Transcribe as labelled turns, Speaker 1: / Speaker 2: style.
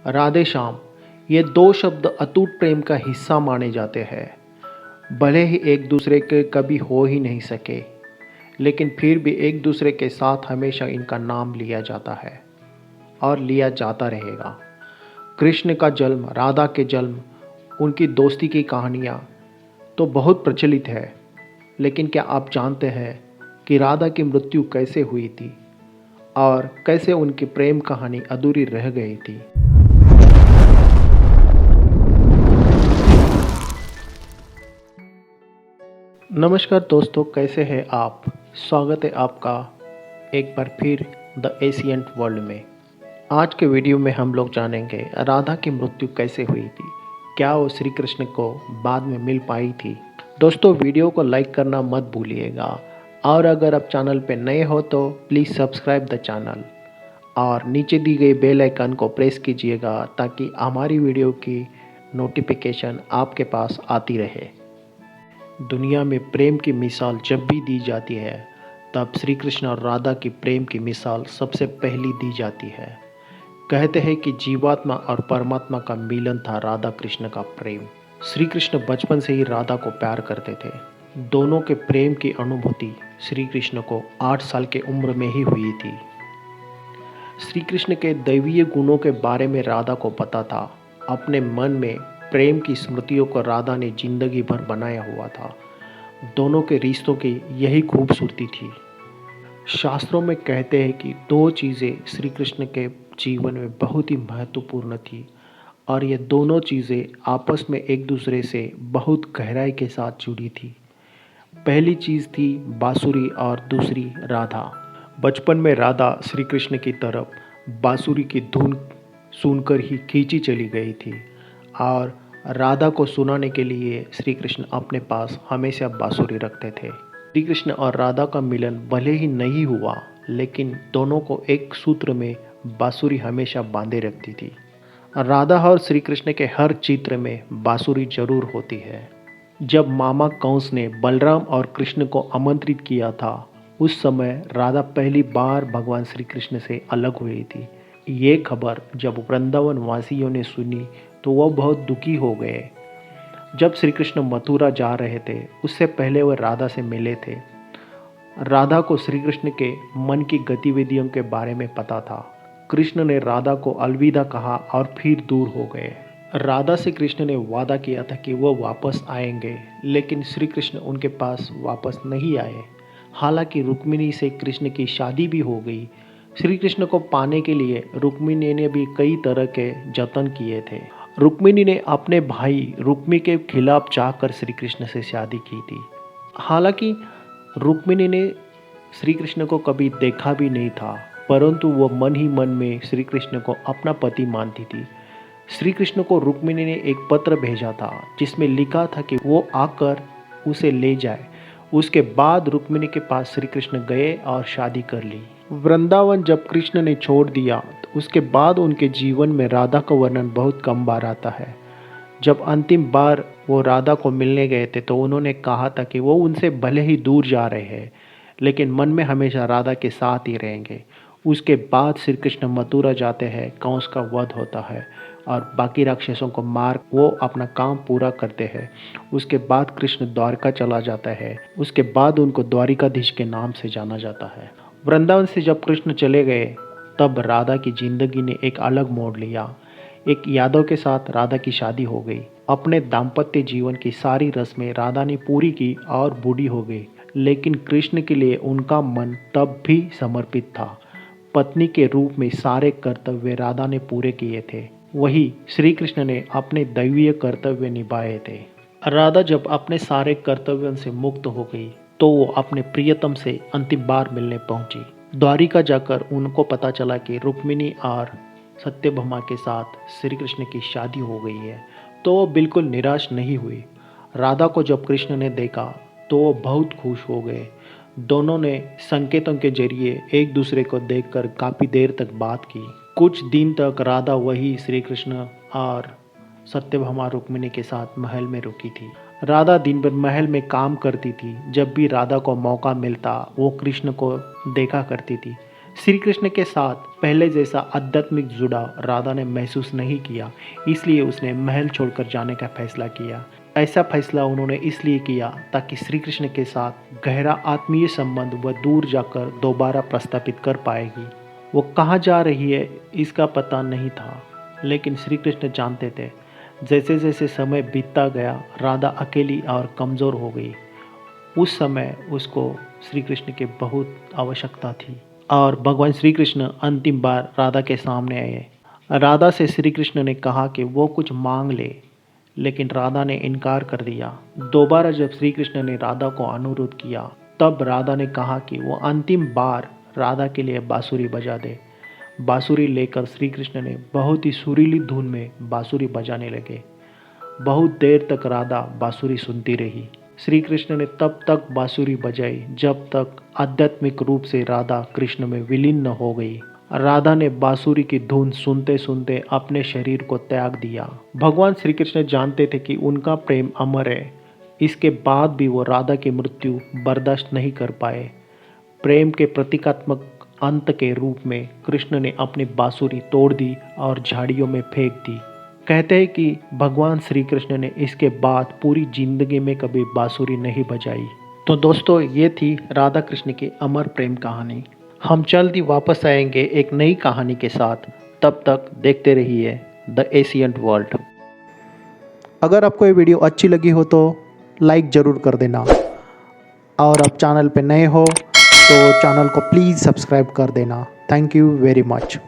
Speaker 1: राधे श्याम, ये दो शब्द अटूट प्रेम का हिस्सा माने जाते हैं। भले ही एक दूसरे के कभी हो ही नहीं सके, लेकिन फिर भी एक दूसरे के साथ हमेशा इनका नाम लिया जाता है और लिया जाता रहेगा। कृष्ण का जन्म, राधा के जन्म, उनकी दोस्ती की कहानियाँ तो बहुत प्रचलित है, लेकिन क्या आप जानते हैं कि राधा की मृत्यु कैसे हुई थी और कैसे उनकी प्रेम कहानी अधूरी रह गई थी? नमस्कार दोस्तों, कैसे हैं आप? स्वागत है आपका एक बार फिर द एशियंट वर्ल्ड में। आज के वीडियो में हम लोग जानेंगे राधा की मृत्यु कैसे हुई थी, क्या वो श्री कृष्ण को बाद में मिल पाई थी। दोस्तों, वीडियो को लाइक करना मत भूलिएगा और अगर आप चैनल पे नए हो तो प्लीज़ सब्सक्राइब द चैनल और नीचे दी गई बेल आइकन को प्रेस कीजिएगा ताकि हमारी वीडियो की नोटिफिकेशन आपके पास आती रहे। दुनिया में प्रेम की मिसाल जब भी दी जाती है तब श्री कृष्ण और राधा की प्रेम की मिसाल सबसे पहली दी जाती है। कहते हैं कि जीवात्मा और परमात्मा का मिलन था राधा कृष्ण का प्रेम। श्री कृष्ण बचपन से ही राधा को प्यार करते थे। दोनों के प्रेम की अनुभूति श्री कृष्ण को 8 साल के उम्र में ही हुई थी। श्री कृष्ण के दैवीय गुणों के बारे में राधा को पता था। अपने मन में प्रेम की स्मृतियों को राधा ने जिंदगी भर बनाया हुआ था। दोनों के रिश्तों की यही खूबसूरती थी। शास्त्रों में कहते हैं कि दो चीज़ें श्री कृष्ण के जीवन में बहुत ही महत्वपूर्ण थी और ये दोनों चीज़ें आपस में एक दूसरे से बहुत गहराई के साथ जुड़ी थी। पहली चीज़ थी बांसुरी और दूसरी राधा। बचपन में राधा श्री कृष्ण की तरफ बांसुरी की धुन सुनकर ही खींची चली गई थी और राधा को सुनाने के लिए श्री कृष्ण अपने पास हमेशा बांसुरी रखते थे। श्री कृष्ण और राधा का मिलन भले ही नहीं हुआ, लेकिन दोनों को एक सूत्र में बांसुरी हमेशा बांधे रखती थी। राधा और श्री कृष्ण के हर चित्र में बांसुरी जरूर होती है। जब मामा कंस ने बलराम और कृष्ण को आमंत्रित किया था, उस समय राधा पहली बार भगवान श्री कृष्ण से अलग हुई थी। ये खबर जब वृंदावन वासियों ने सुनी तो वह बहुत दुखी हो गए। जब श्री कृष्ण मथुरा जा रहे थे, उससे पहले वह राधा से मिले थे। राधा को श्री कृष्ण के मन की गतिविधियों के बारे में पता था। कृष्ण ने राधा को अलविदा कहा और फिर दूर हो गए। राधा से कृष्ण ने वादा किया था कि वह वापस आएंगे, लेकिन श्री कृष्ण उनके पास वापस नहीं आए। हालांकि रुक्मिणी से कृष्ण की शादी भी हो गई। श्री कृष्ण को पाने के लिए रुक्मिणी ने भी कई तरह के जतन किए थे। रुक्मिणी ने अपने भाई रुक्मी के खिलाफ जाकर श्री कृष्ण से शादी की थी। हालांकि रुक्मिणी ने श्री कृष्ण को कभी देखा भी नहीं था, परंतु वो मन ही मन में श्री कृष्ण को अपना पति मानती थी। श्री कृष्ण को रुक्मिणी ने एक पत्र भेजा था जिसमें लिखा था कि वो आकर उसे ले जाए। उसके बाद रुक्मिणी के पास श्री कृष्ण गए और शादी कर ली। वृंदावन जब कृष्ण ने छोड़ दिया तो उसके बाद उनके जीवन में राधा का वर्णन बहुत कम बार आता है। जब अंतिम बार वो राधा को मिलने गए थे तो उन्होंने कहा था कि वो उनसे भले ही दूर जा रहे हैं, लेकिन मन में हमेशा राधा के साथ ही रहेंगे। उसके बाद श्री कृष्ण मथुरा जाते हैं, कंस का वध होता है और बाकी राक्षसों को मार वो अपना काम पूरा करते हैं। उसके बाद कृष्ण द्वारका चला जाता है। उसके बाद उनको द्वारिकाधीश के नाम से जाना जाता है। वृंदावन से जब कृष्ण चले गए तब राधा की जिंदगी ने एक अलग मोड़ लिया। एक यादव के साथ राधा की शादी हो गई। अपने दाम्पत्य जीवन की सारी रस्में राधा ने पूरी की और बूढ़ी हो गई, लेकिन कृष्ण के लिए उनका मन तब भी समर्पित था। पत्नी के रूप में सारे कर्तव्य राधा ने पूरे किए थे, वही श्री कृष्ण ने अपने दैवीय कर्तव्य निभाए थे। राधा जब अपने सारे कर्तव्यों से मुक्त हो गई तो वो अपने प्रियतम से अंतिम बार मिलने पहुंची। द्वारिका जाकर उनको पता चला कि रुक्मिणी और सत्यभामा के साथ श्री कृष्ण की शादी हो गई है, तो वो बिल्कुल निराश नहीं हुई। राधा को जब कृष्ण ने देखा तो वो बहुत खुश हो गए। दोनों ने संकेतों के जरिए एक दूसरे को देखकर काफ़ी देर तक बात की। कुछ दिन तक राधा वही श्री कृष्ण और सत्यभामा रुक्मिणी के साथ महल में रुकी थी। राधा दिन भर महल में काम करती थी। जब भी राधा को मौका मिलता वो कृष्ण को देखा करती थी। श्री कृष्ण के साथ पहले जैसा आध्यात्मिक जुड़ाव राधा ने महसूस नहीं किया, इसलिए उसने महल छोड़कर जाने का फैसला किया। ऐसा फैसला उन्होंने इसलिए किया ताकि श्री कृष्ण के साथ गहरा आत्मीय संबंध वह दूर जाकर दोबारा प्रस्थापित कर पाएगी। वो कहाँ जा रही है इसका पता नहीं था, लेकिन श्री कृष्ण जानते थे। जैसे जैसे समय बीतता गया, राधा अकेली और कमज़ोर हो गई। उस समय उसको श्री कृष्ण की बहुत आवश्यकता थी और भगवान श्री कृष्ण अंतिम बार राधा के सामने आए। राधा से श्री कृष्ण ने कहा कि वो कुछ मांग ले, लेकिन राधा ने इनकार कर दिया। दोबारा जब श्री कृष्ण ने राधा को अनुरोध किया, तब राधा ने कहा कि वो अंतिम बार राधा के लिए बांसुरी बजा दे। बांसुरी लेकर श्री कृष्ण ने बहुत ही सुरीली धुन में बांसुरी बजाने लगे। बहुत देर तक राधा बांसुरी सुनती रही। श्री कृष्ण ने तब तक बांसुरी बजाई जब तक आध्यात्मिक रूप से राधा कृष्ण में विलीन न हो गई। राधा ने बांसुरी की धुन सुनते सुनते अपने शरीर को त्याग दिया। भगवान श्री कृष्ण जानते थे कि उनका प्रेम अमर है। इसके बाद भी वो राधा की मृत्यु बर्दाश्त नहीं कर पाए। प्रेम के प्रतीकात्मक अंत के रूप में कृष्ण ने अपनी बांसुरी तोड़ दी और झाड़ियों में फेंक दी। कहते हैं कि भगवान श्री कृष्ण ने इसके बाद पूरी जिंदगी में कभी बांसुरी नहीं बजाई। तो दोस्तों, ये थी राधा कृष्ण की अमर प्रेम कहानी। हम जल्द ही वापस आएंगे एक नई कहानी के साथ। तब तक देखते रहिए द एशियंट वर्ल्ड। अगर आपको ये वीडियो अच्छी लगी हो तो लाइक ज़रूर कर देना, और आप चैनल पे नए हो तो चैनल को प्लीज़ सब्सक्राइब कर देना। Thank you very much.